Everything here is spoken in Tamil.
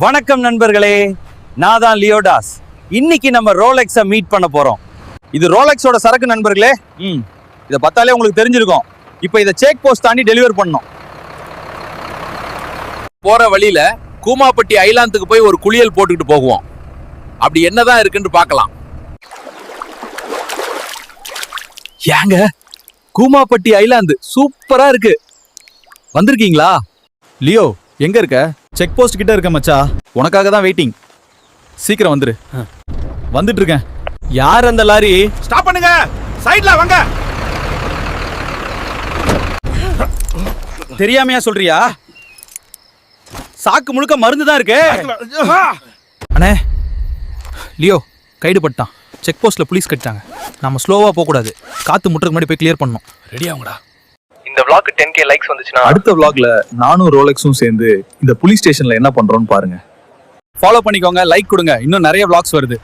வணக்கம் நண்பர்களே, நான் தான் லியோடாஸ். இன்னைக்கு நம்ம ரோலெக்ஸை மீட் பண்ண போறோம். இது ரோலெக்ஸோட சரக்கு நண்பர்களே. இதை பார்த்தாலே உங்களுக்கு தெரிஞ்சிருக்கும். இப்போ இதை செக் போஸ்ட் தாண்டி டெலிவர் பண்ணோம். போற வழியில கூமாப்பட்டி ஐலாந்துக்கு போய் ஒரு குளியல் போட்டுக்கிட்டு போகுவோம். அப்படி என்னதான் இருக்குன்னு பார்க்கலாம். ஏங்க, கூமாப்பட்டி ஐலாந்து சூப்பரா இருக்கு. வந்திருக்கீங்களா? லியோ, எங்க இருக்க? செக் போஸ்ட் கிட்ட இருக்க மச்சா. உனக்காக தான் வெயிட்டிங். சீக்கிரம் வந்துரு. வந்துட்டு இருக்கேன். யார் அந்த லாரி? ஸ்டாப் பண்ணுங்க, சைடுல வாங்க. தெரியாமையா சொல்றியா? சாக்கு முழுக்க மருந்து தான் இருக்கு. அண்ணே, லியோ கைடு பட்டான். செக் போஸ்ட்ல புலிஸ் கட்டாங்க. நாம ஸ்லோவா போக கூடாது. காத்து முட்டுறதுக்கு முன்னாடி போய் கிளியர் பண்ணணும். ரெடி ஆகுங்கடா. இந்த vlog 10k லைக்ஸ் வந்துச்சுனா அடுத்த vlogல நானும் ரோலெக்ஸும் சேர்ந்து இந்த புலிஸ் ஸ்டேஷன்ல என்ன பண்றோம்னு பாருங்க. ஃபாலோ பண்ணிக்கோங்க, லைக் கொடுங்க. இன்னும் நிறைய vlogs வருது.